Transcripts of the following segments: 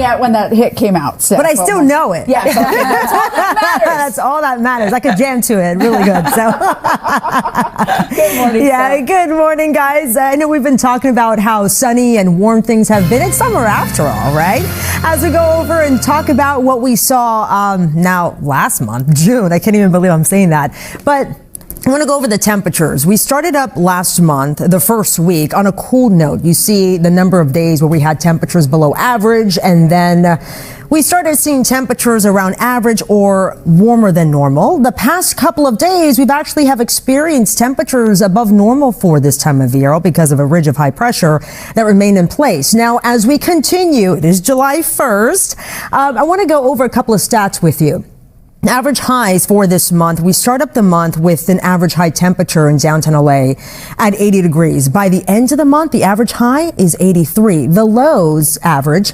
Yeah, when that hit came out. So, but I still know it. Yeah, so that's all that matters. That's all that matters. I could jam to it really good. So, good morning. Yeah, good morning, guys. I know we've been talking about how sunny and warm things have been. It's summer after all, right? As we go over and talk about what we saw now last month, June. I can't even believe I'm saying that. But I want to go over the temperatures. We started up last month, the first week, on a cool note. You see the number of days where we had temperatures below average, and then we started seeing temperatures around average or warmer than normal. The past couple of days, we've actually have experienced temperatures above normal for this time of year because of a ridge of high pressure that remained in place. Now, as we continue, it is July 1st. I want to go over a couple of stats with you. Average highs for this month. We start up the month with an average high temperature in downtown LA at 80 degrees. By the end of the month, the average high is 83. The lows average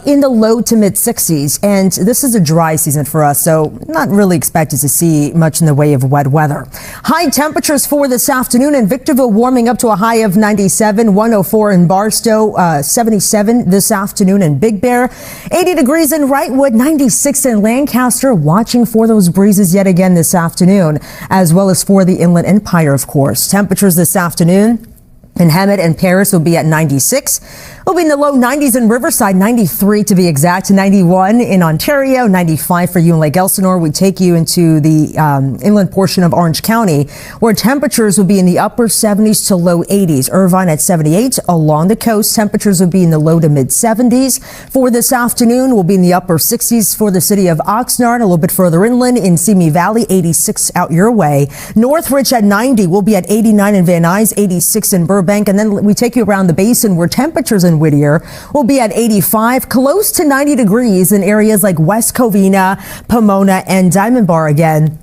in the low to mid 60s. And this is a dry season for us, so not really expected to see much in the way of wet weather. High temperatures for this afternoon in Victorville, warming up to a high of 97, 104 in Barstow, 77 this afternoon in Big Bear, 80 degrees in Wrightwood, 96 in Lancaster. Watching for those breezes yet again this afternoon, as well as for the Inland Empire, of course. Temperatures this afternoon in Hemet and Paris will be at 96. We'll be in the low 90s in Riverside, 93 to be exact, 91 in Ontario, 95 for you in Lake Elsinore. We take you into the inland portion of Orange County, where temperatures will be in the upper 70s to low 80s. Irvine at 78. Along the coast, temperatures will be in the low to mid 70s. For this afternoon, we'll be in the upper 60s for the city of Oxnard. A little bit further inland in Simi Valley, 86 out your way. Northridge at 90. We'll be at 89 in Van Nuys, 86 in Burbank. And then we take you around the basin where temperatures in Whittier will be at 85, close to 90 degrees in areas like West Covina, Pomona, and Diamond Bar again.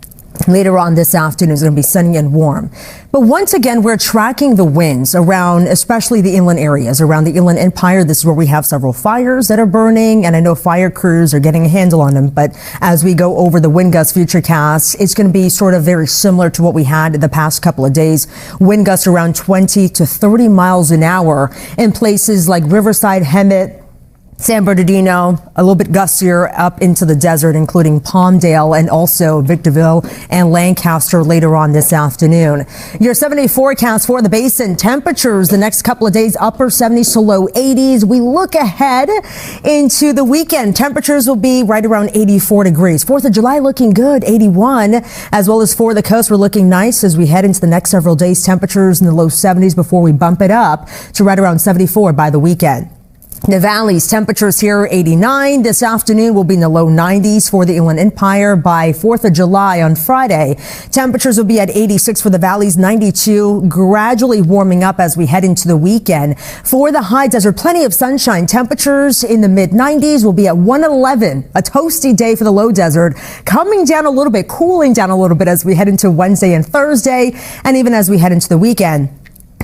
Later on this afternoon, it's going to be sunny and warm. But once again, we're tracking the winds around, especially the inland areas, around the Inland Empire. This is where we have several fires that are burning, and I know fire crews are getting a handle on them. But as we go over the wind gust futurecast, it's going to be sort of very similar to what we had the past couple of days. Wind gusts around 20 to 30 miles an hour in places like Riverside, Hemet, San Bernardino, a little bit gustier up into the desert, including Palmdale and also Victorville and Lancaster later on this afternoon. Your 7-day forecast for the basin. Temperatures the next couple of days, upper 70s to low 80s. We look ahead into the weekend. Temperatures will be right around 84 degrees. 4th of July looking good, 81, as well as for the coast. We're looking nice as we head into the next several days. Temperatures in the low 70s before we bump it up to right around 74 by the weekend. The valleys, temperatures here 89. This afternoon will be in the low 90s for the Inland Empire. By 4th of July on Friday, temperatures will be at 86 for the valleys, 92, gradually warming up as we head into the weekend. For the high desert, plenty of sunshine. Temperatures in the mid 90s will be at 111, a toasty day for the low desert, coming down a little bit, cooling down a little bit as we head into Wednesday and Thursday, and even as we head into the weekend.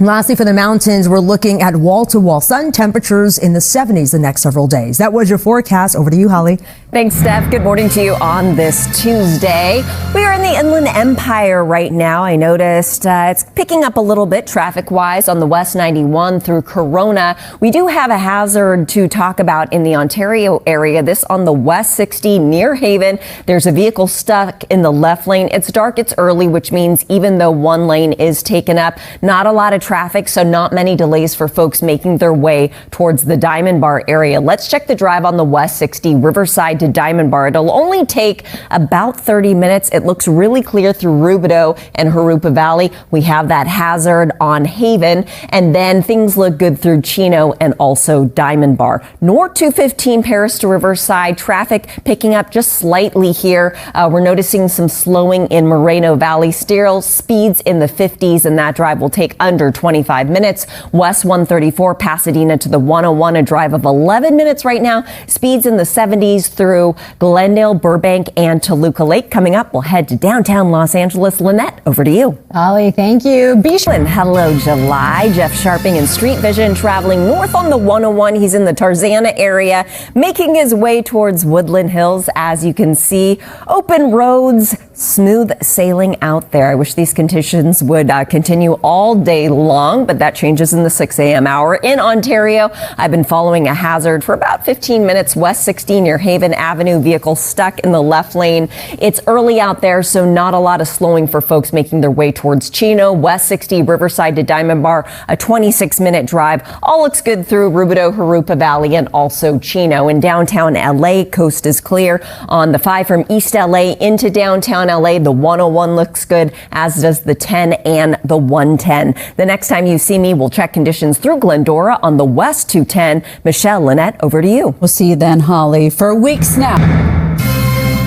Lastly, for the mountains, we're looking at wall-to-wall sun, temperatures in the 70s the next several days. That was your forecast. Over to you, Holly. Thanks, Steph. Good morning to you on this Tuesday. We are in the Inland Empire right now. I noticed it's picking up a little bit traffic-wise on the West 91 through Corona. We do have a hazard to talk about in the Ontario area. This on the West 60 near Haven. There's a vehicle stuck in the left lane. It's dark, it's early, which means even though one lane is taken up, not a lot of traffic, so not many delays for folks making their way towards the Diamond Bar area. Let's check the drive on the West 60 Riverside to Diamond Bar. It'll only take about 30 minutes. It looks really clear through Rubidoux and Harupa Valley. We have that hazard on Haven, and then things look good through Chino and also Diamond Bar. North 215 Paris to Riverside, traffic picking up just slightly here. We're noticing some slowing in Moreno Valley. Still speeds in the 50s, and that drive will take under 25 minutes. West 134 Pasadena to the 101, a drive of 11 minutes right now. Speeds in the 70s through Glendale, Burbank, and Toluca Lake. Coming up, we'll head to downtown Los Angeles. Lynette, over to you. Holly, thank you. Hello, July. Jeff Sharping in Street Vision traveling north on the 101. He's in the Tarzana area, making his way towards Woodland Hills. As you can see, open roads, smooth sailing out there. I wish these conditions would continue all day long. along, but that changes in the 6 a.m. hour. In Ontario, I've been following a hazard for about 15 minutes west 60 near Haven Avenue. Vehicle stuck in the left lane. It's early out there, so not a lot of slowing for folks making their way towards Chino. West 60 Riverside to Diamond Bar, a 26-minute drive. All looks good through Rubidoux, Harupa Valley, and also Chino. In downtown LA, coast is clear. On the 5 from East LA into downtown LA, the 101 looks good, as does the 10 and the 110. The next time you see me, we'll check conditions through Glendora on the West 210. Michelle, Lynette, over to you. We'll see you then, Holly. For weeks now.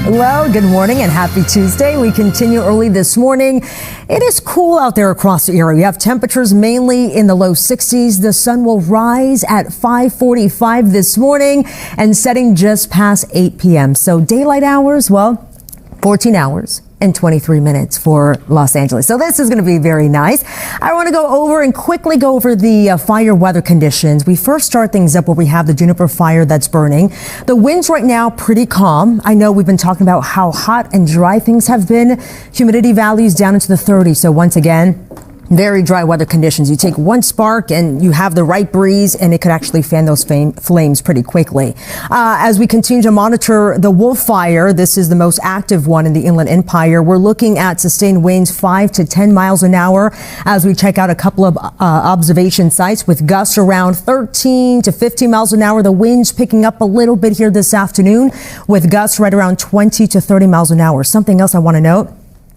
Well, good morning and happy Tuesday. We continue early this morning. It is cool out there across the area. We have temperatures mainly in the low 60s. The sun will rise at 5:45 this morning and setting just past 8 p.m. So daylight hours, well, 14 hours and 23 minutes for Los Angeles. So this is going to be very nice. I want to go over and quickly go over the fire weather conditions. We first start things up where we have the juniper fire that's burning. The winds right now pretty calm. I know we've been talking about how hot and dry things have been. Humidity values down into the 30s. So once again, very dry weather conditions. You take one spark and you have the right breeze and it could actually fan those flames pretty quickly. As we continue to monitor the Wolf Fire, this is the most active one in the Inland Empire. We're looking at sustained winds 5 to 10 miles an hour as we check out a couple of observation sites with gusts around 13 to 15 miles an hour. The winds picking up a little bit here this afternoon with gusts right around 20 to 30 miles an hour. Something else I want to note.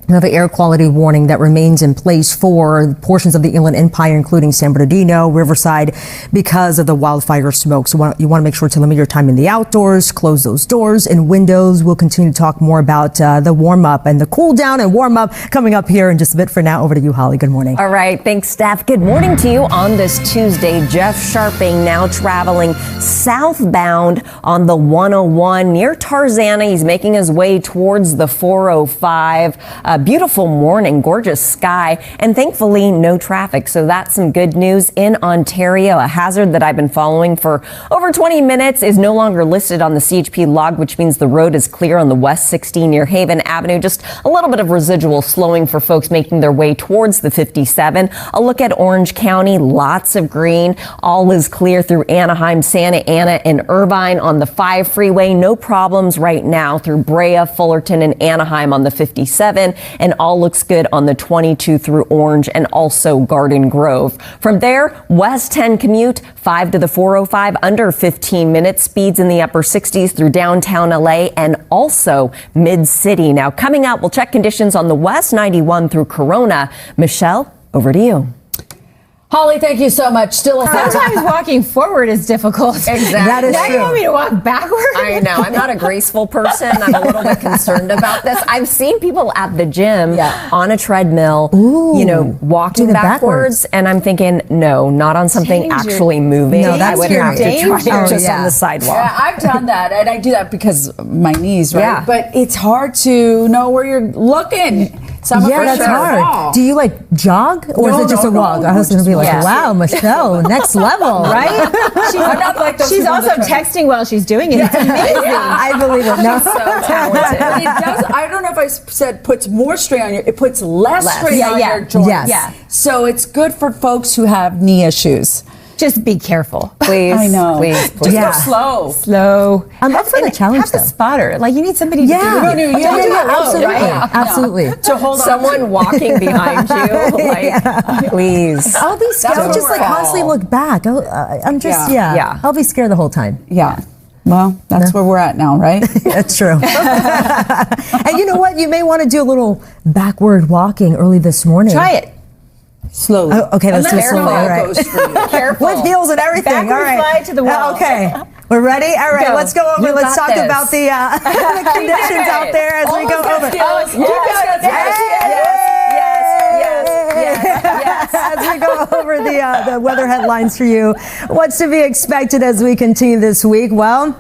Another air quality warning that remains in place for portions of the Inland Empire, including San Bernardino, Riverside, because of the wildfire smoke. So you want to make sure to limit your time in the outdoors, close those doors and windows. We'll continue to talk more about the warm up and the cool down and warm up coming up here in just a bit. For now, over to you, Holly. Good morning. All right. Thanks, Steph. Good morning to you on this Tuesday. Jeff Sharping now traveling southbound on the 101 near Tarzana. He's making his way towards the 405. A beautiful morning, gorgeous sky, and thankfully no traffic. So that's some good news in Ontario. A hazard that I've been following for over 20 minutes is no longer listed on the CHP log, which means the road is clear on the West 60 near Haven Avenue. Just a little bit of residual slowing for folks making their way towards the 57. A look at Orange County, lots of green. All is clear through Anaheim, Santa Ana, and Irvine on the 5 freeway. No problems right now through Brea, Fullerton, and Anaheim on the 57. And all looks good on the 22 through Orange and also Garden Grove. From there, West 10 commute, 5 to the 405, under 15 minutes. Speeds in the upper 60s through downtown LA and also Mid-City. Now, coming up, we'll check conditions on the West 91 through Corona. Michelle, over to you. Holly, thank you so much. Still Sometimes walking forward is difficult. Exactly. That is Now true. you want me to walk backward? I know. I'm not a graceful person. I'm a little bit concerned about this. I've seen people at the gym on a treadmill, walking doing it backwards. And I'm thinking, no, not on something Change your- actually moving. No, that's I would have to try dangerous. it just on the sidewalk. Yeah, I've done that, and I do that because of my knees, right? Yeah. But it's hard to know where you're looking. So I'm Yeah, afraid that's to hard. fall. Do you jog or is No, it just no, a walk? no, I was going to be like, yeah. wow, Michelle, next level, right? I'm not like those She's people also that try- texting while she's doing it. It's amazing. I believe it. No. So talented. But it does. I don't know if I said puts more strain on your. It puts less strain Yeah, on yeah. your joints. Yes. Yeah. So it's good for folks who have knee issues. Just be careful. Please. I know. Please. Just Yeah. go slow. Slow. I'm up for the challenge, Have the though. spotter. Like, you need somebody to Yeah. do it. No, you Yeah, don't do it absolutely. alone, right? Absolutely. To hold on. Someone walking behind you, please. I'll be scared. I'll what just we're constantly all- look back. I'm just, Yeah. I'll be scared the whole time. Yeah. Well, that's where we're at now, right? That's true. And you know what? You may want to do a little backward walking early this morning. Try it. Slowly. Oh, okay, let's do it Careful. slowly. All right. Goes for you. Careful. With heels and everything. Backward All right. slide to the wall. Okay. We're ready? All right. Go. Let's go over. You Let's got talk this. about the conditions out there as we go over. As we go over the weather headlines for you, what's to be expected as we continue this week? Well,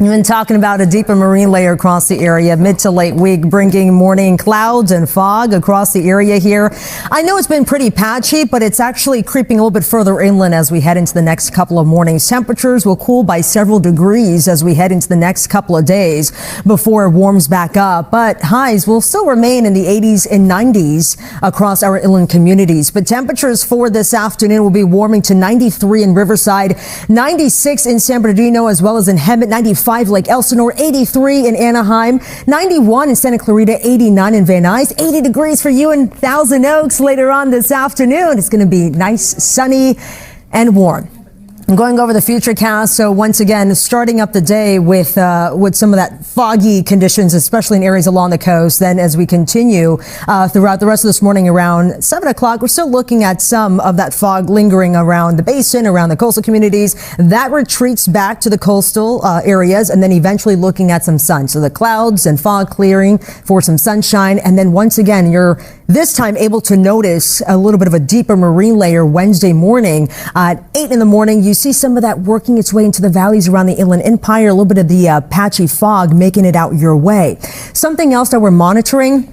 We've been talking about a deeper marine layer across the area mid to late week, bringing morning clouds and fog across the area here. I know it's been pretty patchy, but it's actually creeping a little bit further inland as we head into the next couple of mornings. Temperatures will cool by several degrees as we head into the next couple of days before it warms back up. But highs will still remain in the 80s and 90s across our inland communities. But temperatures for this afternoon will be warming to 93 in Riverside, 96 in San Bernardino, as well as in Hemet, 95 Lake Elsinore, 83 in Anaheim, 91 in Santa Clarita, 89 in Van Nuys, 80 degrees for you in Thousand Oaks later on this afternoon. It's going to be nice, sunny, and warm. I'm going over the futurecast. So once again, starting up the day with some of that foggy conditions, especially in areas along the coast. Then as we continue throughout the rest of this morning around 7 o'clock, we're still looking at some of that fog lingering around the basin, around the coastal communities. That retreats back to the coastal areas, and then eventually looking at some sun. So the clouds and fog clearing for some sunshine. And then once again, you're this time able to notice a little bit of a deeper marine layer Wednesday morning at 8 in the morning. You see some of that working its way into the valleys around the Inland Empire, a little bit of the patchy fog making it out your way. Something else that we're monitoring,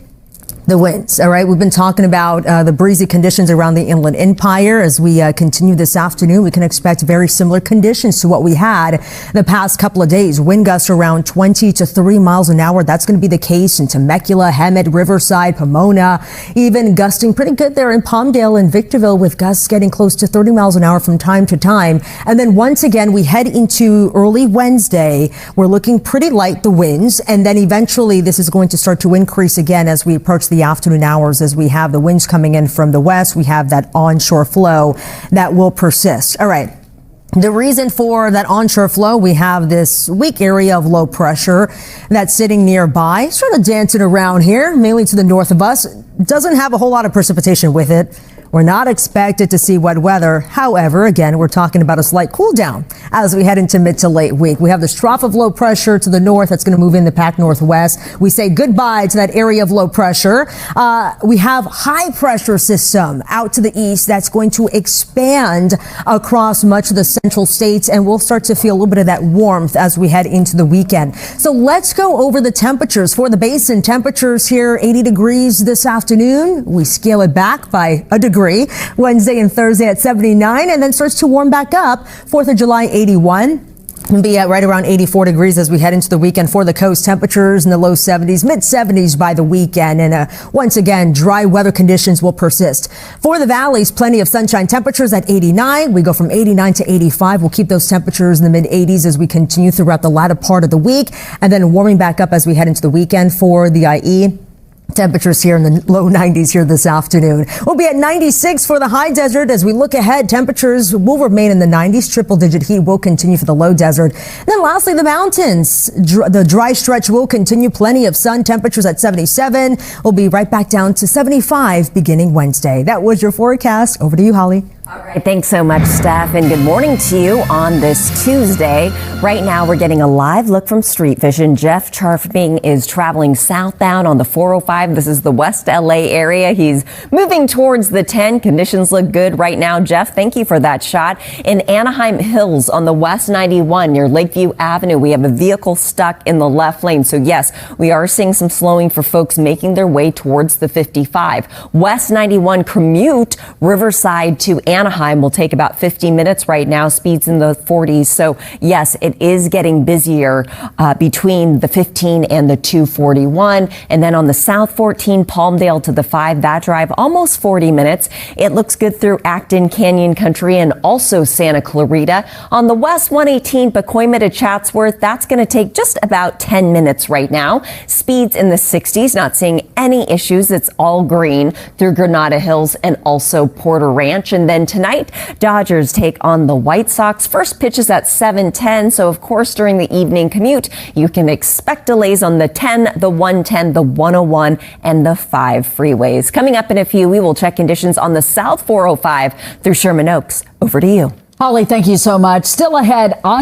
the winds. All right. We've been talking about the breezy conditions around the Inland Empire. As we continue this afternoon, we can expect very similar conditions to what we had the past couple of days. Wind gusts around 20 to 30 miles an hour. That's going to be the case in Temecula, Hemet, Riverside, Pomona, even gusting pretty good there in Palmdale and Victorville, with gusts getting close to 30 miles an hour from time to time. And then once again, we head into early Wednesday. We're looking pretty light, the winds. And then eventually this is going to start to increase again as we approach the afternoon hours, as we have the winds coming in from the west. We have that onshore flow that will persist. All right. The reason for that onshore flow, we have this weak area of low pressure that's sitting nearby, sort of dancing around here, mainly to the north of us. Doesn't have a whole lot of precipitation with it. We're not expected to see wet weather. However, again, we're talking about a slight cool down as we head into mid to late week. We have this trough of low pressure to the north that's going to move in the Pac Northwest. We say goodbye to that area of low pressure. We have high pressure system out to the east that's going to expand across much of the central states, and we'll start to feel a little bit of that warmth as we head into the weekend. So let's go over the temperatures for the basin. Temperatures here, 80 degrees this afternoon. We scale it back by a degree. Wednesday and Thursday at 79, and then starts to warm back up. 4th of July, 81. We'll be at right around 84 degrees as we head into the weekend for the coast. Temperatures in the low 70s, mid 70s by the weekend. And once again, dry weather conditions will persist. For the valleys, plenty of sunshine. Temperatures at 89. We go from 89 to 85. We'll keep those temperatures in the mid 80s as we continue throughout the latter part of the week. And then warming back up as we head into the weekend for the IE. Temperatures here in the low 90s here this afternoon. We'll be at 96 for the high desert. As we look ahead, temperatures will remain in the 90s. Triple digit heat will continue for the low desert. And then lastly, the mountains. The dry stretch will continue. Plenty of sun. Temperatures at 77. We'll be right back down to 75 beginning Wednesday. That was your forecast. Over to you, Holly. All right. Thanks so much, Steph, and good morning to you on this Tuesday. Right now, we're getting a live look from Street Vision. Jeff Charfing is traveling southbound on the 405. This is the West LA area. He's moving towards the 10. Conditions look good right now. Jeff, thank you for that shot. In Anaheim Hills on the West 91 near Lakeview Avenue, we have a vehicle stuck in the left lane. So yes, we are seeing some slowing for folks making their way towards the 55. West 91 commute Riverside to Anaheim will take about 50 minutes right now, speeds in the 40s. So yes, it is getting busier between the 15 and the 241. And then on the South 14, Palmdale to the 5, that drive almost 40 minutes. It looks good through Acton, Canyon Country, and also Santa Clarita. On the West 118, Pacoima to Chatsworth, that's going to take just about 10 minutes right now. Speeds in the 60s, not seeing any issues. It's all green through Granada Hills and also Porter Ranch. And then tonight, Dodgers take on the White Sox. First pitch is at 7:10. So, of course, during the evening commute, you can expect delays on the 10, the 110, the 101, and the 5 freeways. Coming up in a few, we will check conditions on the South 405 through Sherman Oaks. Over to you. Holly, thank you so much. Still ahead on